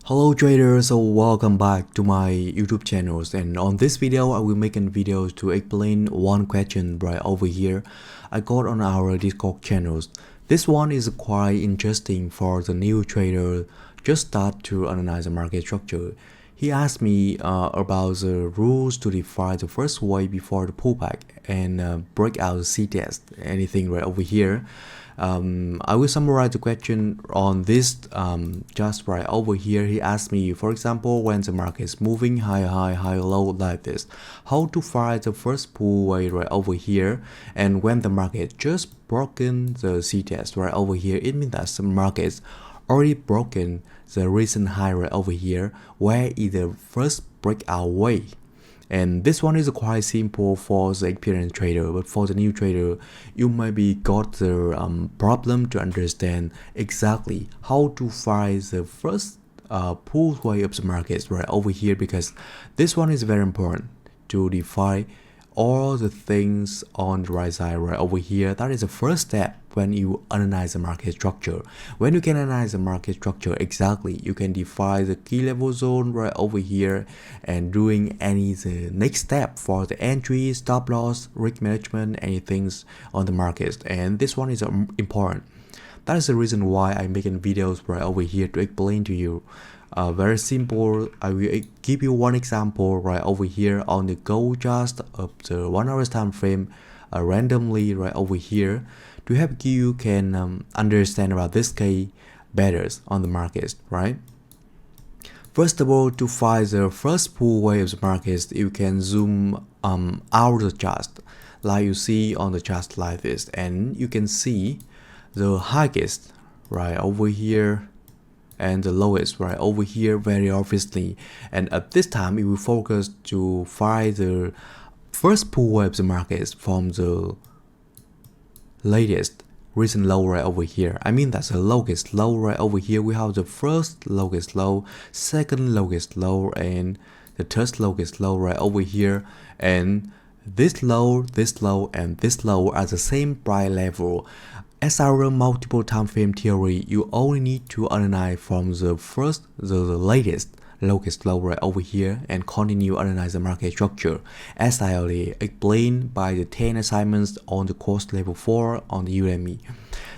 Hello traders, so welcome back to my YouTube channels, and on this video I will make a video to explain one question right over here I got on our Discord channels. This one is quite interesting for the new trader just start to analyze the market structure. He asked me about the rules to define the first wave before the pullback and break out the C-test, anything right over here. I will summarize the question on this just right over here. He asked me, for example, when the market is moving high, low like this, how to find the first pull wave right over here, and when the market just broken the C-test right over here, it means that the market already broken the recent high right over here, where is the first breakout wave. And this one is quite simple for the experienced trader, but for the new trader, you maybe got the problem to understand exactly how to find the first pull wave of the markets right over here, because this one is very important to define all the things on the right side right over here. That is the first step when you analyze the market structure. When you can analyze the market structure exactly, you can define the key level zone right over here and doing the next step for the entry, stop loss, risk management, anything on the market. And this one is important. That is the reason why I'm making videos right over here to explain to you. Very simple. I will give you one example right over here on the gold chart of the 1 hour time frame randomly right over here to help you can understand about this case better on the market, right? First of all, to find the first pull wave of the market, you can zoom out the chart like you see on the chart like this, and you can see the highest right over here and the lowest right over here very obviously. And at this time we will focus to find the first pull wave of the market from the latest recent low right over here. I mean that's the lowest low right over here. We have the first lowest low, second lowest low, and the third lowest low right over here, and this low, and this low are the same price level. As our multiple time frame theory, you only need to analyze from the latest lowest low right over here and continue analyze the market structure, as I already explained by the 10 assignments on the course level 4 on the Udemy.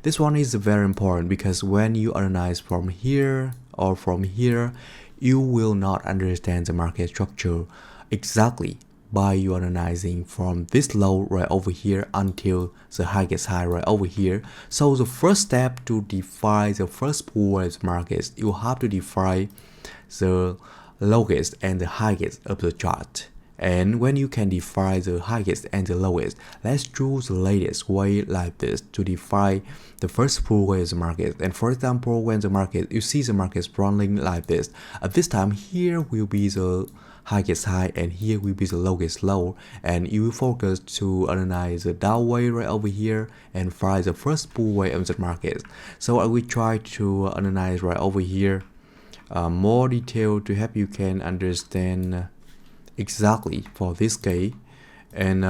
This one is very important because when you analyze from here or from here, you will not understand the market structure exactly by you analyzing from this low right over here until the highest high right over here. So the first step to define the first pull wave markets, you have to define the lowest and the highest of the chart. And when you can define the highest and the lowest, let's choose the latest way like this to define the first pull wave market. And for example, when the market, you see the market running like this, at this time here will be the highest high and here will be the lowest low, and you will focus to analyze the downway right over here and find the first pull wave of the market. So I will try to analyze right over here more detail to help you can understand exactly for this case. And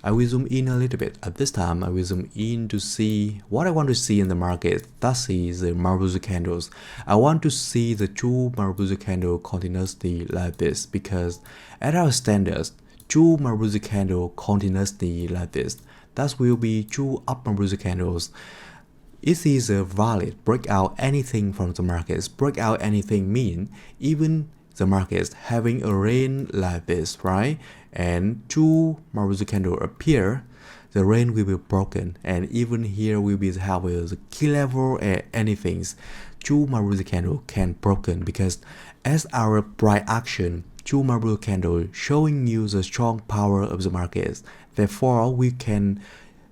I will zoom in a little bit. At this time I will zoom in to see what I want to see in the market. That is the marble candles. I want to see the two marble candle continuously like this, because at our standards, two marble candle continuously like this, that will be two up marble candles. It is a valid breakout anything from the markets. Breakout anything mean even the markets having a range like this, right? And two marble candle appear, the range will be broken, and even here will be have the key level and anything. Two marble candle can broken because as our price action, two marble candle showing you the strong power of the markets. Therefore, we can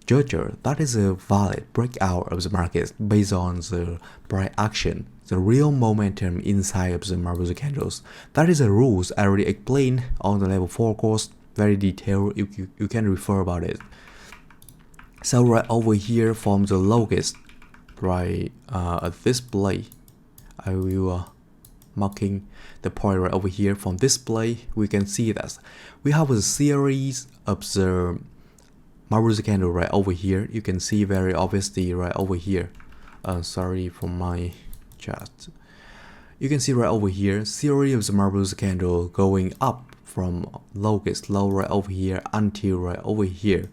judge that is a valid breakout of the market based on the price action, the real momentum inside of the marble candles. That is the rules I already explained on the level 4 course, very detailed. You can refer about it. So right over here from the lowest right at display, I will marking the point right over here. From display we can see that we have a series of the marble candle right over here. You can see very obviously right over here. Sorry for my chart. you can see right over here, series of the marvelous candle going up from lowest low right over here until right over here.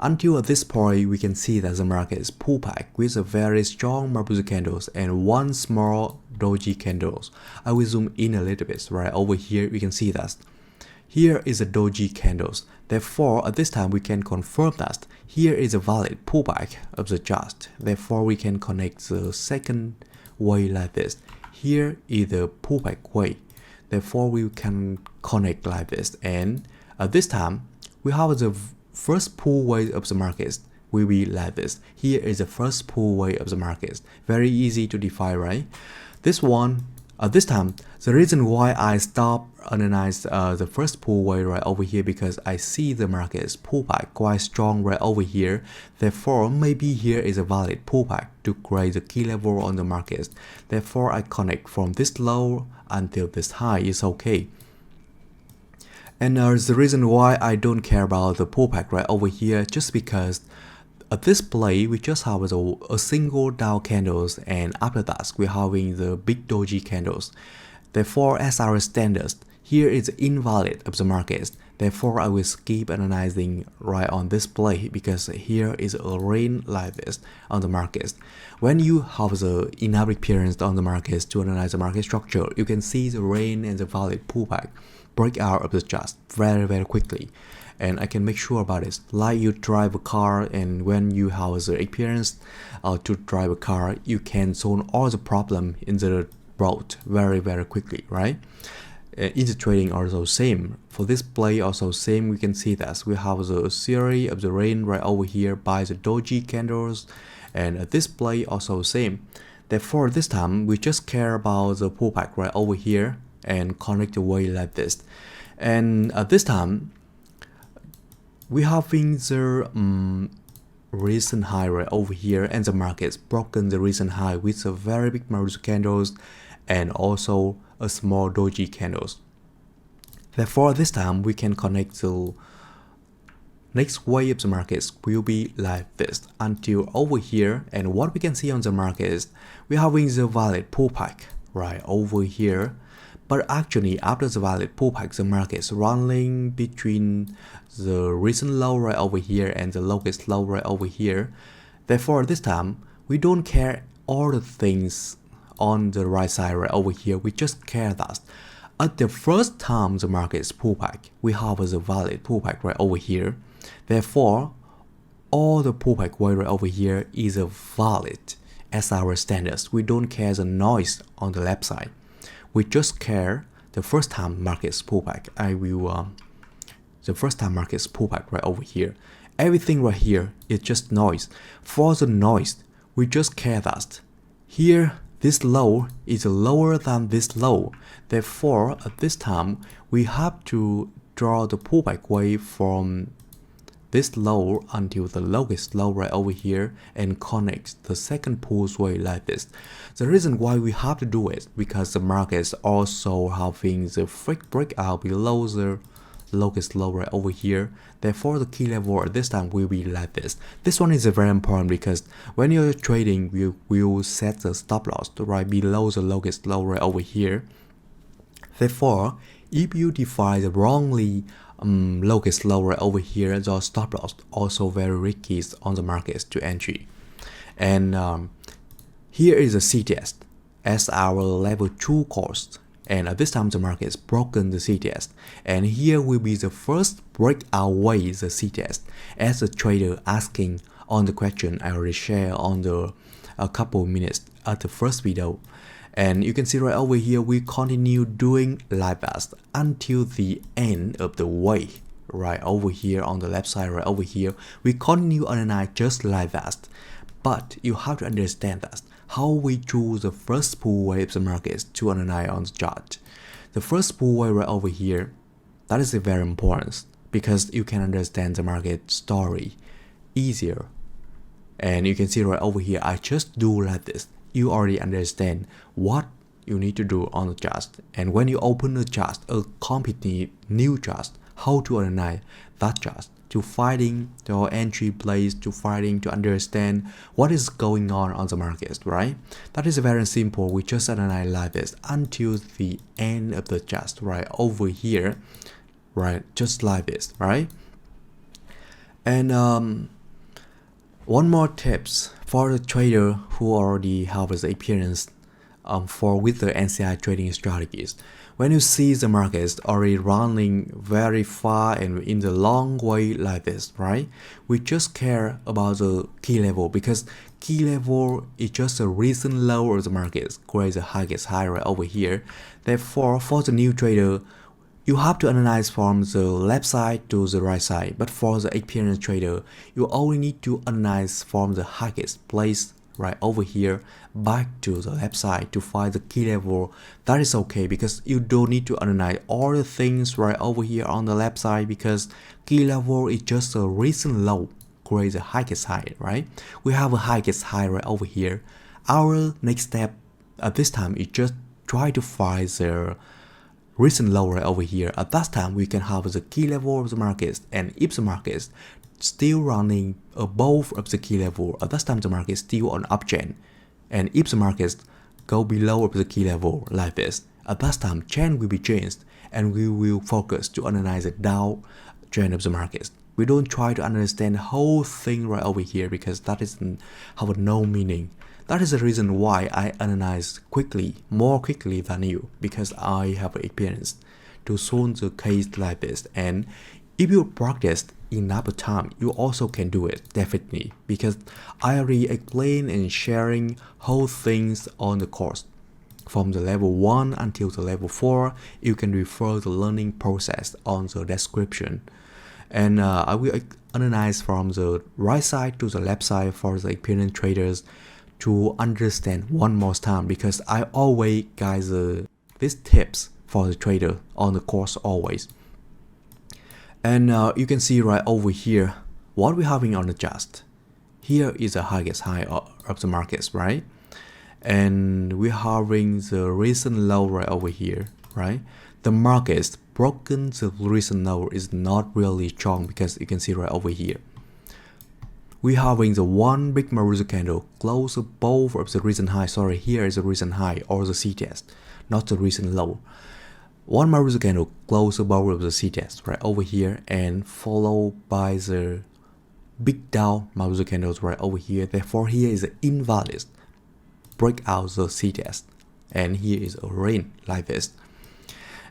Until at this point, we can see that the market is pullback with a very strong marvelous candles and one small doji candles. I will zoom in a little bit. Right over here, we can see that here is a doji candles. Therefore, at this time, we can confirm that here is a valid pullback of the chart. Therefore, we can connect the second way like this. Here is the pullback way. Therefore, we can connect like this. And at this time, we have the first pull way of the market will be like this. Here is the first pull way of the market. Very easy to define, right? This one, at this time, the reason why I stop analyze the first pull way right over here because I see the market is pullback quite strong right over here. Therefore, maybe here is a valid pullback to create the key level on the market. Therefore, I connect from this low until this high is okay. And the reason why I don't care about the pullback right over here just because at this play we just have a single down candles and after that we're having the big doji candles. Therefore, as our standards, here is invalid of the market. Therefore, I will skip analyzing right on this play because here is a range like this on the market. When you have the enough experience on the markets to analyze the market structure, you can see the range and the valid pullback break out of the chart very quickly. And I can make sure about it. Like you drive a car, and when you have the experience to drive a car, you can solve all the problem in the road very quickly, right? In the trading also same. For this play also same. We can see that we have the series of the range right over here by the doji candles, and this play also same. Therefore, this time we just care about the pullback right over here and connect the way like this. And at this time, we having the recent high right over here, and the market's broken the recent high with a very big marvelous candles and also a small doji candles. Therefore, this time we can connect the next wave of the markets will be like this until over here. And what we can see on the market is we having the valid pullback right over here. But actually, after the valid pullback, the market is running between the recent low right over here and the lowest low right over here. Therefore, this time, we don't care all the things on the right side right over here. We just care that at the first time the market is pullback, we have the valid pullback right over here. Therefore, all the pullback way right over here is a valid as our standards. We don't care the noise on the left side. We just care the first time market's pullback. The first time market's pullback right over here. Everything right here is just noise. For the noise, we just care that here this low is lower than this low. Therefore, at this time, we have to draw the pullback wave from this low until the lowest low right over here and connect the second pulse wave like this. The reason why we have to do it because the market is also having the freak breakout below the lowest low right over here. Therefore, the key level at this time will be like this. This one is very important because when you're trading, you will set the stop loss right below the lowest low right over here. Therefore, if you define the wrongly lowest low right over here, the stop loss also very risky on the markets to entry. And here is a CTS as our level 2 cost. And at this time the market is broken the CTS. And here will be the first breakout way the CTS as a trader asking on the question I already shared on the a couple minutes at the first video. And you can see right over here, we continue doing like that until the end of the way. Right over here on the left side, right over here, we continue analyze just like that. But you have to understand that how we choose the first pull wave of the markets to analyze on the chart. The first pull wave right over here, that is very important because you can understand the market story easier. And you can see right over here, I just do like this. You already understand what you need to do on the chart. And when you open the chart, a completely new chart, how to analyze that chart, to finding your entry place, to finding to understand what is going on the market, right? That is very simple. We just analyze like this until the end of the chart, right? Over here, right? Just like this, right? And one more tips for the trader who already have the experience with the NCI trading strategies. When you see the markets already running very far and in the long way like this, right? We just care about the key level, because key level is just a recent low of the markets, create the highest high right over here. Therefore, for the new trader, you have to analyze from the left side to the right side, but for the experienced trader, you only need to analyze from the highest place right over here back to the left side to find the key level. That is okay, because you don't need to analyze all the things right over here on the left side, because key level is just a recent low, create the highest high, right? We have a highest high right over here. Our next step at this time is just try to find the recent low right over here. At that time, we can have the key level of the market, and if the market still running above of the key level, at that time the market is still on uptrend. And if the market go below of the key level like this, at that time trend will be changed, and we will focus to analyze the down trend of the market. We don't try to understand the whole thing right over here, because that is have no meaning. That is the reason why I analyze quickly, more quickly than you, because I have experience to solve the case like this. And if you practice enough time, you also can do it, definitely, because I already explain and sharing whole things on the course. From the level 1 until the level 4, you can refer the learning process on the description. And I will analyze from the right side to the left side for the experienced traders to understand one more time, because I always guide these tips for the trader on the course always. And you can see right over here what we're having on the chart. Here is the highest high of the markets, right? And we're having the recent low right over here, right? The market's broken the recent low is not really strong, because you can see right over here. We're having the one big Maruzu candle close above of the recent high. Sorry, here is the recent high or the C test, not the recent low. One Maruzu candle close above of the C test right over here, and followed by the big down Maruzu candles right over here. Therefore, here is an invalid break out the C test, and here is a rain like this.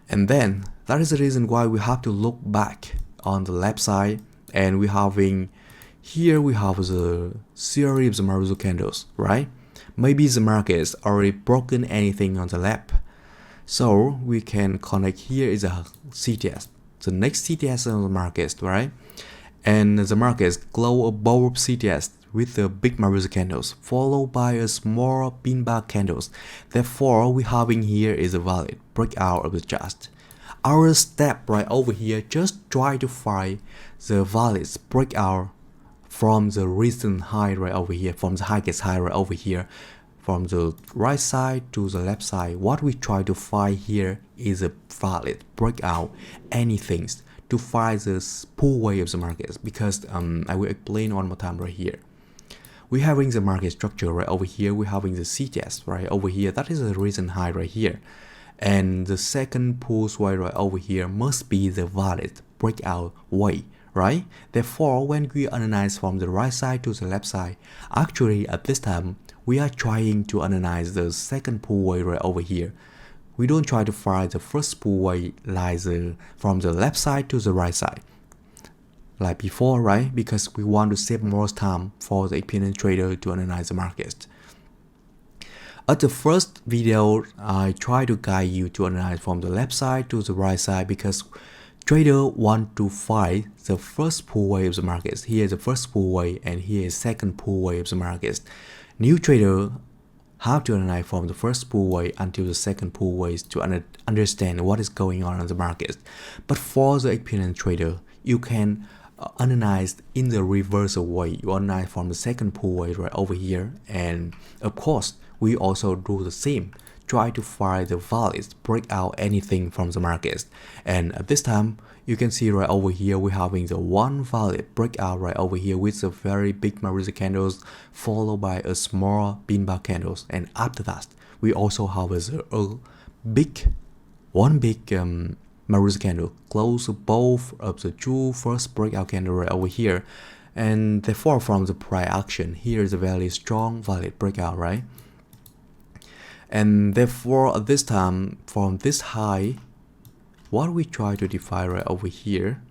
And then that is the reason why we have to look back on the left side, and we're having here we have the series of Maruzu candles, right? Maybe the market is already broken anything on the left, so we can connect. Here is a CTS, the next CTS on the market, right? And the market glow above CTS with the big Maruzu candles, followed by a small pin bar candles. Therefore, we having here is a valid breakout of the chart. Our step right over here, just try to find the valid breakout from the recent high right over here, from the highest high right over here, from the right side to the left side. What we try to find here is a valid breakout, anything to find this pull way of the market, because I will explain one more time right here. We're having the market structure right over here. We're having the CTS right over here. That is the recent high right here. And the second pull way right over here must be the valid breakout way, right? Therefore, when we analyze from the right side to the left side, actually at this time, we are trying to analyze the second pull way right over here. We don't try to find the first pull way like from the left side to the right side, like before, right? Because we want to save more time for the experienced trader to analyze the market. At the first video, I try to guide you to analyze from the left side to the right side, because trader want to find the first pull way of the market. Here is the first pull way, and here is second pull way of the market. New trader have to analyze from the first pull way until the second pull ways to understand what is going on in the market. But for the experienced trader, you can analyze in the reverse way. You analyze from the second pull way right over here, and of course we also do the same. try to find the values, break out anything from the market. And at this time, you can see right over here, we're having the one valid breakout right over here with a very big Maruza candles followed by a small pin bar candles. And after that, we also have one big Maruza candle close both of the two first breakout candle right over here. And therefore from the price action, here is a very strong valid breakout, right? And therefore at this time, from this high, what we try to define right over here,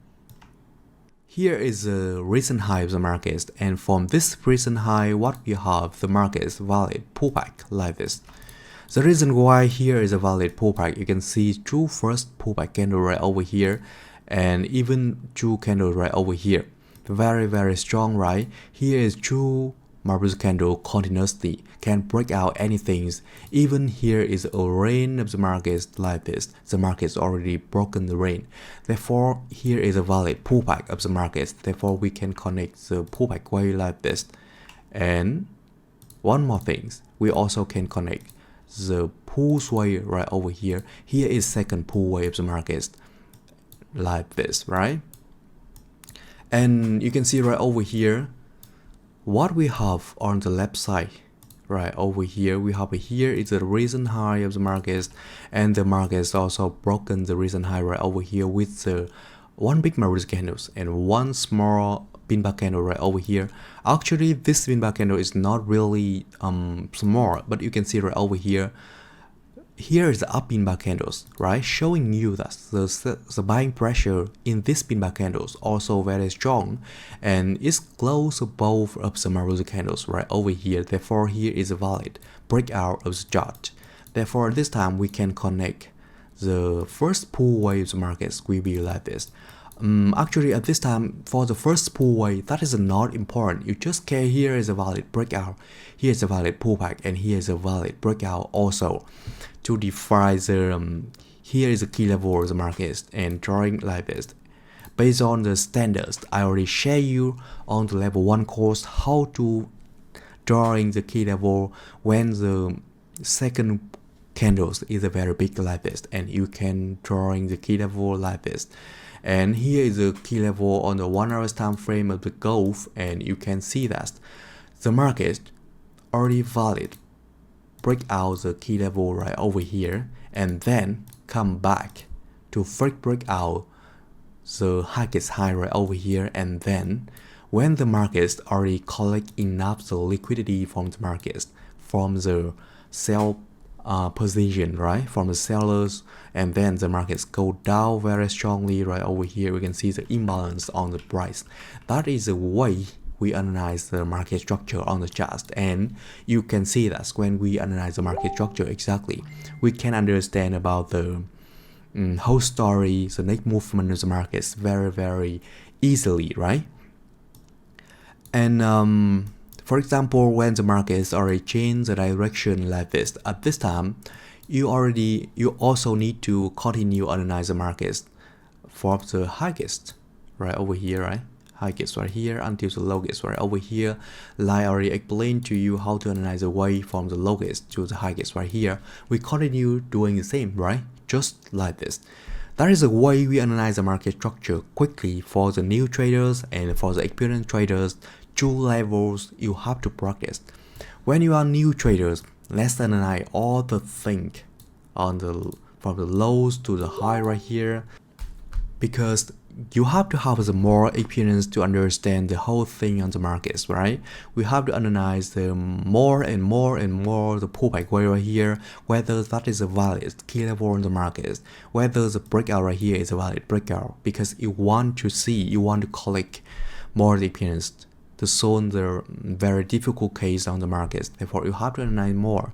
here is a recent high of the market, and from this recent high, what we have, the market is valid pullback like this. The reason why here is a valid pullback, you can see two first pullback candle right over here, and even two candles right over here. Very strong, right? Here is two Maruza candle continuously can break out anything. Even here is a range of the market like this. The market is already broken the range. Therefore, here is a valid pullback of the market. Therefore, we can connect the pullback way like this. And one more thing, we also can connect the pull sway right over here. Here is second pull wave of the market like this, right? And you can see right over here what we have on the left side. Right over here, we have here is the recent high of the market, and the market is also broken the recent high right over here with the one big Maruza candles and one small pin bar candle right over here. Actually, this pin bar candle is not really small, but you can see right over here. Here is the up pin bar candles, right? Showing you that the buying pressure in this pin bar candles also very strong, and it's close above of the Maruza candles right over here. Therefore, here is a valid breakout of the chart. Therefore, this time we can connect the first pull waves markets will be like this. Actually, at this time, for the first pull wave, that is not important. You just care here is a valid breakout, here is a valid pullback, and here is a valid breakout also. To define the here is a key level of the market and drawing like this. Based on the standards, I already share you on the level 1 course how to drawing the key level when the second candles is a very big like this, and you can drawing the key level like this. And here is the key level on the 1 hour time frame of the Gulf, and you can see that the market already valid break out the key level right over here and then come back to first break out the highest high right over here. And then when the market already collect enough the liquidity from the market, from the sell position, right, from the sellers, and then the markets go down very strongly right over here. We can see the imbalance on the price. That is the way we analyze the market structure on the chart, and you can see that when we analyze the market structure exactly, we can understand about the whole story, the next movement of the markets very easily, right? And for example, when the markets already change the direction like this, at this time, you also need to continue analyze the markets from the highest right over here, right? Highest right here until the lowest right over here. Like I already explained to you how to analyze the way from the lowest to the highest right here. We continue doing the same, right? Just like this. That is the way we analyze the market structure quickly for the new traders and for the experienced traders. 2 levels you have to practice. When you are new traders, let's analyze all the thing on from the lows to the high right here, because you have to have the more experience to understand the whole thing on the markets, right? We have to analyze the more and more the pullback way right here, whether that is a valid key level on the markets, whether the breakout right here is a valid breakout, because you want to collect more the experience to solve the very difficult case on the markets. Therefore, you have to analyze more.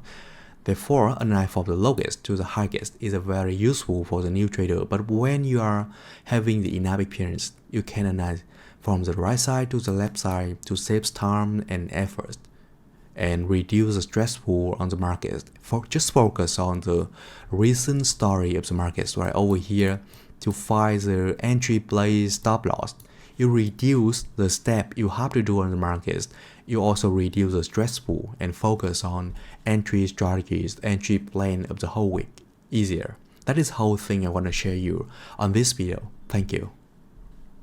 Therefore, analyze from the lowest to the highest is very useful for the new trader. But when you are having the enough experience, you can analyze from the right side to the left side to save time and effort and reduce the stressful on the market. Just focus on the recent story of the markets right over here to find the entry place stop loss. you reduce the step you have to do on the markets. You also reduce the stress pool and focus on entry strategies, entry plan of the whole week easier. That is whole thing I want to share you on this video. Thank you.